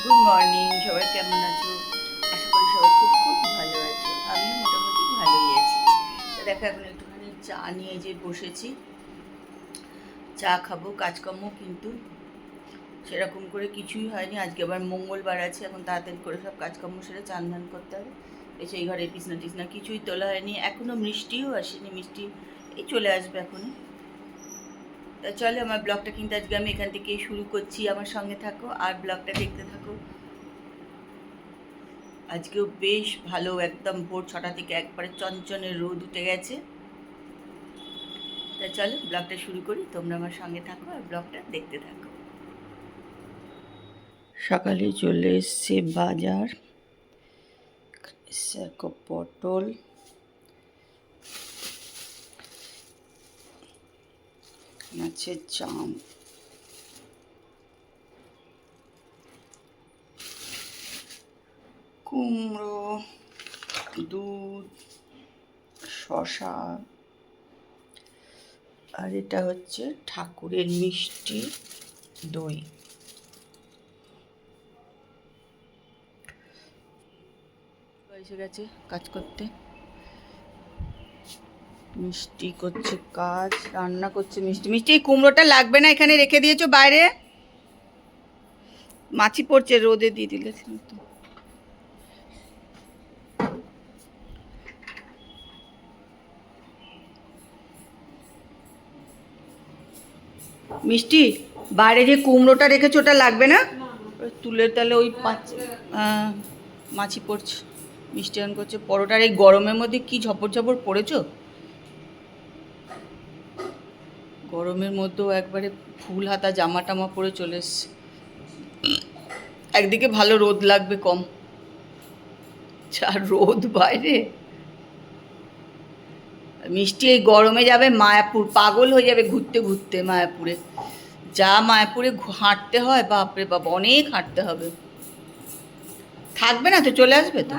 Good morning, সবাই কেমন আছো? আশা করি সবাই খুব খুব ভালো আছো। আমিও মোটামুটি ভালোই আছি। তো দেখো এখন একটুখানি চা নিয়ে যে বসেছি, চা খাবো। কাজকর্ম কিন্তু সেরকম করে কিছুই হয়নি। আজকে আবার মঙ্গলবার আছে, এখন তাড়াতাড়ি করে সব কাজকর্ম সেরে চান ধান করতে হবে। এসে এই ঘরে বিছনা টিছনা কিছুই তোলা হয়নি, এখনও মিষ্টিও আসেনি। মিষ্টি এই চলে আসবে এখনই। তা চলো, আমার ব্লগটা কিন্তু আজকে আমি এখান থেকেই শুরু করছি। আমার সঙ্গে থাকো আর ব্লগটা দেখতে থাকো। আজকেও বেশ ভালো, একদম ভোর 6টা থেকে একবারে চঞ্চনে রোদ উঠে গেছে। তা চলো ব্লগটা শুরু করি, তোমরা আমার সঙ্গে থাকো আর ব্লগটা দেখতে থাকো। সকালে চলে এসছে বাজার, এসছে পটল, আছে জাম, কুমড়ো, দুধ, শসা, আর এটা হচ্ছে ঠাকুরের মিষ্টি দই। এসে গেছে কাজ করতে, মিষ্টি করছে কাজ, রান্না করছে। মিষ্টি মিষ্টি এই কুমড়োটা লাগবে না, এখানে রেখে দিয়েছো বাইরে, মাছি পড়ছে, রোদে দিয়ে দিলে তো। মিষ্টি বাইরে যে কুমড়োটা রেখেছো ওটা লাগবে না, তুলে তাহলে ওই মাছি পড়ছে। মিষ্টি অন করছে পরোটার এই গরমের মধ্যে কি ঝপড় ঝপড় পড়েছো। গরমের মধ্যেও একবারে ফুল হাতা জামা টামা পরে চলে এসছে। একদিকে ভালো রোদ লাগবে কম, যা রোদ বাইরে। মিষ্টি এই গরমে যাবে মায়াপুর, পাগল হয়ে যাবে ঘুরতে ঘুরতে মায়াপুরে। যা মায়াপুরে হাঁটতে হয়, বাপরে বাপ, অনেক হাঁটতে হবে। থাকবে না তো, চলে আসবে তো।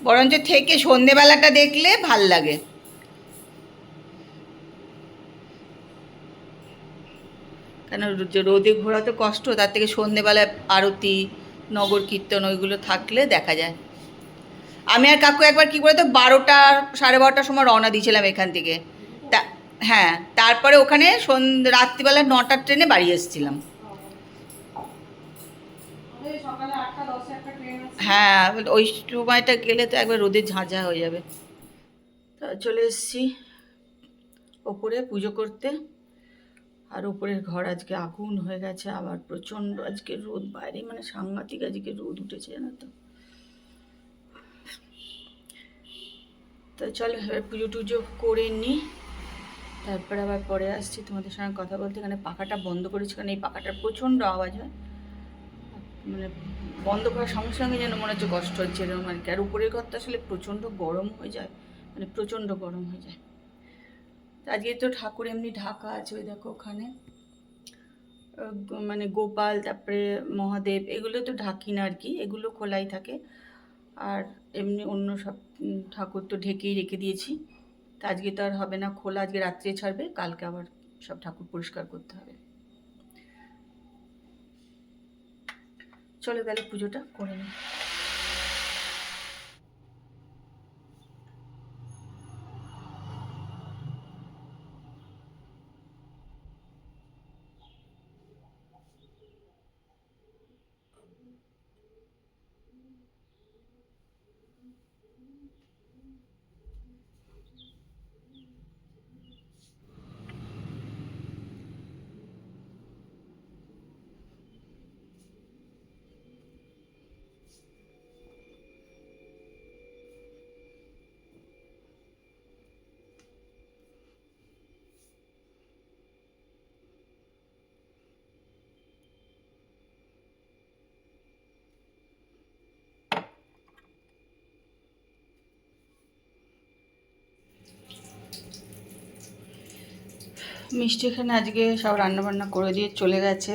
বরঞ্চ থেকে সন্ধেবেলাটা দেখলে ভাল লাগে। কেন রোদে ঘোরা তো কষ্ট, তার থেকে সন্ধেবেলায় আরতি, নগর কীর্তন ওইগুলো থাকলে দেখা যায়। আমি আর কাকু একবার কী করে তো 12টা 12:30টার সময় রওনা দিয়েছিলাম এখান থেকে। তা হ্যাঁ, তারপরে ওখানে রাত্রিবেলা 9টার ট্রেনে বাড়ি এসেছিলাম। হ্যাঁ, ওই সময়টা গেলে তো একবার রোদে ঝাঁঝা হয়ে যাবে। তা চলে এসেছি ওপরে পুজো করতে। আর ওপরের ঘর আজকে আগুন হয়ে গেছে, আবার প্রচণ্ড আজকে রোদ বাইরে, মানে সাংঘাতিক আজকে রোদ উঠেছে জানো তো। তো চলো এবার পুজো টুজো করে নিই, তারপরে আবার পরে আসছি তোমাদের সঙ্গে কথা বলতে। এখানে পাখাটা বন্ধ করেছি, কারণ এই পাখাটার প্রচণ্ড আওয়াজ হয়, মানে বন্ধ করার সঙ্গে সঙ্গে যেন মনে হচ্ছে কষ্ট হচ্ছে এরকম আর কি। আর উপরের ঘরটা আসলে প্রচণ্ড গরম হয়ে যায়, মানে প্রচণ্ড গরম হয়ে যায়। আজকে তো ঠাকুর এমনি ঢাকা আছে, ওই দেখো ওখানে মানে গোপাল, তারপরে মহাদেব, এগুলো তো ঢাকি না আর কি, এগুলো খোলাই থাকে। আর এমনি অন্য সব ঠাকুর তো ঢেকেই রেখে দিয়েছি। তা আজকে তো আর হবে না খোলা, আজকে রাত্রে ছাড়বে, কালকে আবার সব ঠাকুর পরিষ্কার করতে হবে। চলো তাহলে পুজোটা করে নিই। মিষ্টি এখানে আজকে সব রান্নাবান্না করে দিয়ে চলে গেছে।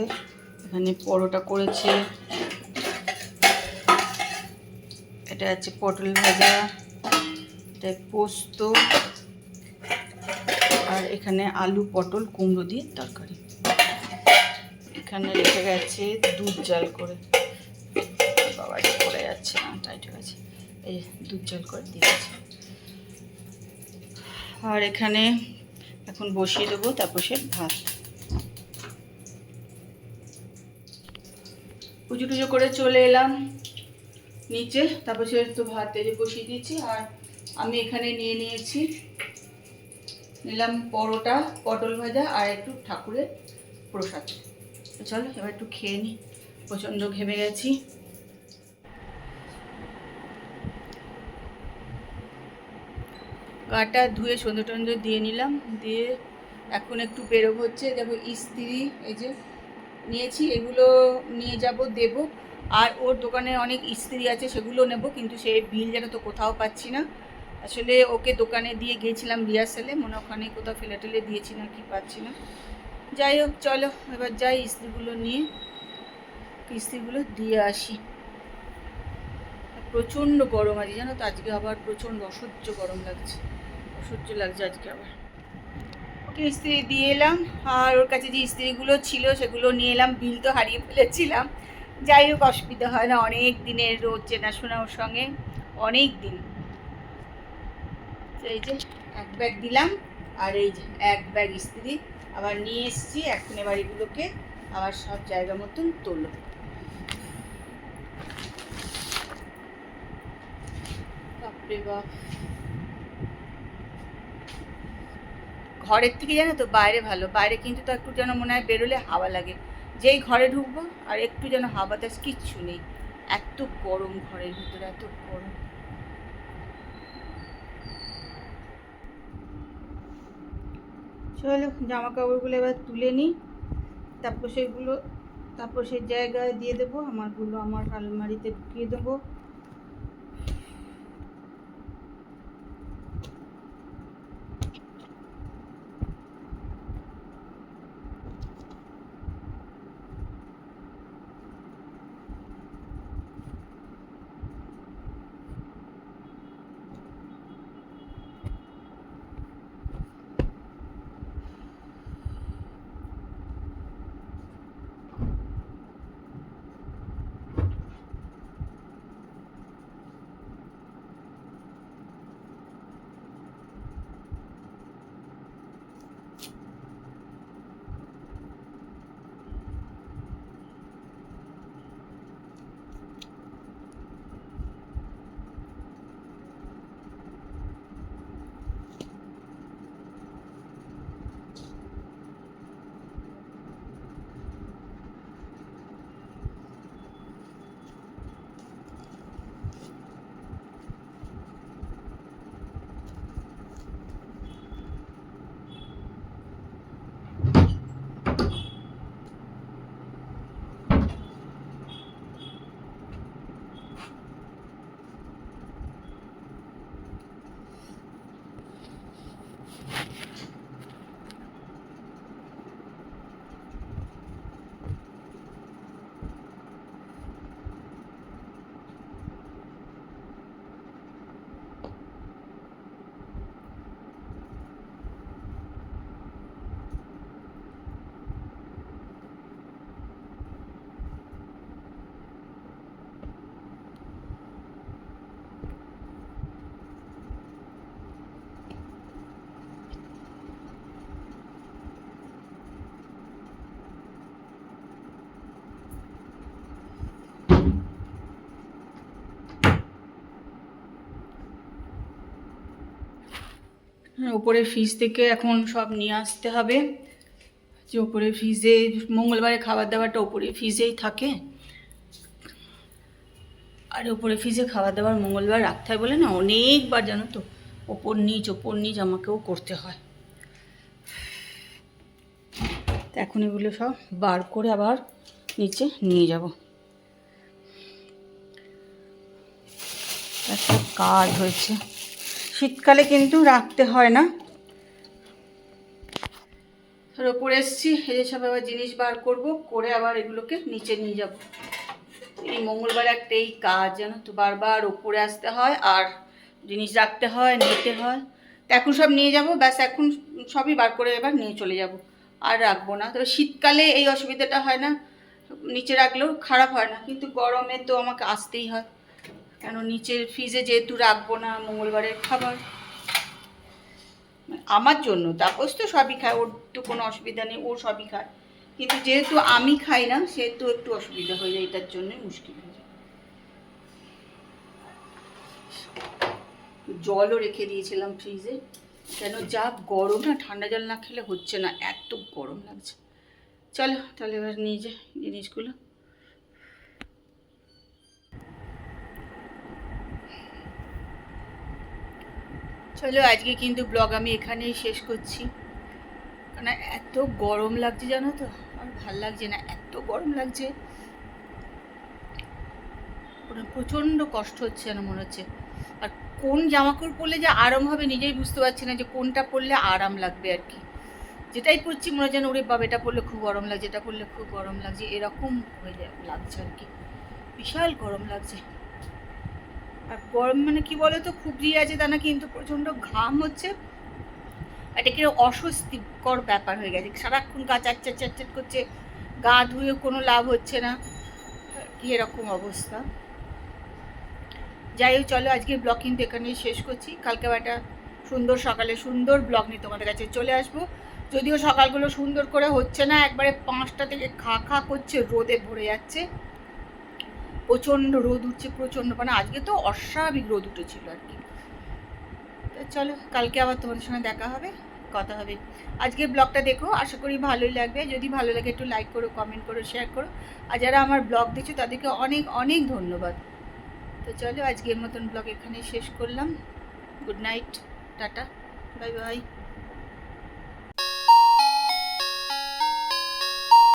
এখানে পরোটা করেছে, এটা আছে পটল ভাজা, এটা পোস্ত, আর এখানে আলু পটল কুমড়ো দিয়ে তরকারি। এখানে রেখে গেছে দুধ জাল করে, বাবা এটা পড়ে যাচ্ছে না, টাইট হয়ে গেছে, এই দুধ জাল করে দিয়েছে। আর এখানে এখন বসিয়ে দেবো তাপসের ভাত। পুজো টুজো করে চলে এলাম নিচে, তাপসের তো ভাত তেজে বসিয়ে দিয়েছি। আর আমি এখানে নিলাম পরোটা, পটল ভাজা আর একটু ঠাকুরের প্রসাদ। তো চলো এবার একটু খেয়ে নিই, প্রচণ্ড ঘেমে গেছি। গাটা ধুয়ে সন্ধে টন্ধে দিয়ে নিলাম, দিয়ে এখন একটু বেরোবো। হচ্ছে দেখো ইস্ত্রি এই যে নিয়েছি, এগুলো নিয়ে যাব দেব। আর ওর দোকানে অনেক ইস্ত্রি আছে, সেগুলো নেব, কিন্তু সেই বিল যেন তো কোথাও পাচ্ছি না। আসলে ওকে দোকানে দিয়ে গিয়েছিলাম রিহার্সালে, মনে ওখানে কোথাও ফেলে টেলে দিয়েছি না, কি পাচ্ছি না। যাই হোক চলো এবার যাই ইস্ত্রিগুলো নিয়ে ইস্ত্রিগুলো দিয়ে আসি। প্রচণ্ড গরম আছে জানো তো, আজকে আবার প্রচণ্ড অসহ্য গরম লাগছে, অসহ্য লাগছে আজকে আবার। ওকে ইস্ত্রি দিয়ে এলাম, আর ওর কাছে যে ইস্ত্রিগুলো ছিল সেগুলো নিয়ে এলাম। বিল তো হারিয়ে ফেলেছিলাম, যাই হোক অসুবিধা হয় না, অনেক দিনের রোজ চেনাশোনা ওর সঙ্গে, অনেক দিন। এই যে এক ব্যাগ দিলাম, আর এই যে এক ব্যাগ ইস্ত্রি আবার নিয়ে এসেছি। এখন এবার এগুলোকে আবার সব জায়গা মতন তোলো। বাপরে বাপ, ঘরের থেকে জানো তো বাইরে ভালো, বাইরে কিন্তু তো একটু যেন মনে হয় বেরোলে হাওয়া লাগে, যেই ঘরে ঢুকবো আর একটু যেন হাওয়া বাতাস কিচ্ছু নেই, এত গরম ঘরের ভিতরে, এত গরম। চলো জামা কাপড়গুলো এবার তুলে নিই, তারপর সেগুলো তাপসের জায়গায় দিয়ে দেবো, আমারগুলো আমার আলমারিতে ঢুকিয়ে দেবো। উপরে ফ্রিজ থেকে এখন সব নিয়ে আসতে হবে, যে উপরে ফ্রিজে মঙ্গলবারে খাবার দাবারটা উপরে ফ্রিজেই থাকে, আর উপরে ফ্রিজে খাবার দাবার মঙ্গলবার রাখতে হয় বলে না, অনেকবার জানো তো ওপর নিচ আমাকেও করতে হয়। তো এখন এগুলো সব বার করে আবার নিচে নিয়ে যাব, একটা কাজ হয়েছে। শীতকালে কিন্তু রাখতে হয় না। আর ওপরে এসছি, এই যে সব আবার জিনিস বার করব, করে আবার এগুলোকে নিচে নিয়ে যাব। এই মঙ্গলবার একটা এই কাজ জানো তো, বারবার ওপরে আসতে হয় আর জিনিস রাখতে হয়, নিতে হয়। তো এখন সব নিয়ে যাব, ব্যাস এখন সবই বার করে এবার নিয়ে চলে যাব। আর রাখবো না। তবে শীতকালে এই অসুবিধাটা হয় না, নিচে রাখলেও খারাপ হয় না, কিন্তু গরমে তো আমাকে আসতেই হয়, কেন নিচের ফ্রিজে যেহেতু রাখবো না মঙ্গলবারের খাবার আমার জন্য। তাপস তো সবই খায়, ওর তো কোনো অসুবিধা নেই, ও সবই খায়, কিন্তু যেহেতু আমি খাই না সেহেতু একটু অসুবিধা হয়ে যায়, এটার জন্যই মুশকিল হয়ে যায়। জলও রেখে দিয়েছিলাম ফ্রিজে, কেন যা গরম না, ঠান্ডা জল না খেলে হচ্ছে না, এত গরম লাগছে। চলো তাহলে এবার নিয়ে যাই জিনিসগুলো। চলো আজকে কিন্তু ব্লগ আমি এখানেই শেষ করছি, কারণ এত গরম লাগছে জানো তো, আর ভাল লাগছে না, এত গরম লাগছে, প্রচণ্ড কষ্ট হচ্ছে যেন মনে হচ্ছে। আর কোন জামাকাপড় পরলে যে আরাম হবে নিজেই বুঝতে পারছি না, যে কোনটা পরলে আরাম লাগবে আর কি। যেটাই পরছি মনে হয় যেন ওরে বাবা এটা পরলে খুব গরম লাগছে, এটা পরলে খুব গরম লাগছে, এরকম হয়ে লাগছে আর কি, বিশাল গরম লাগছে। আর গরম মানে কি বলো তো, খুব দিয়ে আছে তা না, কিন্তু প্রচণ্ড ঘাম হচ্ছে, এটা কি অস্বস্তিকর ব্যাপার হয়ে গেছে, সারাক্ষণ গা চাট চাট করছে, গা ধুয়ে কোনো লাভ হচ্ছে না, কি এরকম অবস্থা। যাই হোক চলো আজকের ব্লগ কিন্তু এখানেই শেষ করছি, কালকে একটা সুন্দর সকালে সুন্দর ব্লগ নিয়ে তোমাদের কাছে চলে আসবো। যদিও সকালগুলো সুন্দর করে হচ্ছে না, একবারে 5টা থেকে খা খা করছে, রোদে ভরে যাচ্ছে, প্রচণ্ড রোদ উঠছে, প্রচণ্ড, মানে আজকে তো অস্বাভাবিক রোদ উঠেছিল আর কি। তো চলো কালকে আবার তোমাদের সঙ্গে দেখা হবে, কথা হবে। আজকের ব্লগটা দেখো, আশা করি ভালোই লাগবে, যদি ভালো লাগে একটু লাইক করো, কমেন্ট করো, শেয়ার করো, আর যারা আমার ব্লগ দেখছো তাদেরকে অনেক অনেক ধন্যবাদ। তো চলো আজকের মতন ব্লগ এখানেই শেষ করলাম, good night, tata, bye bye.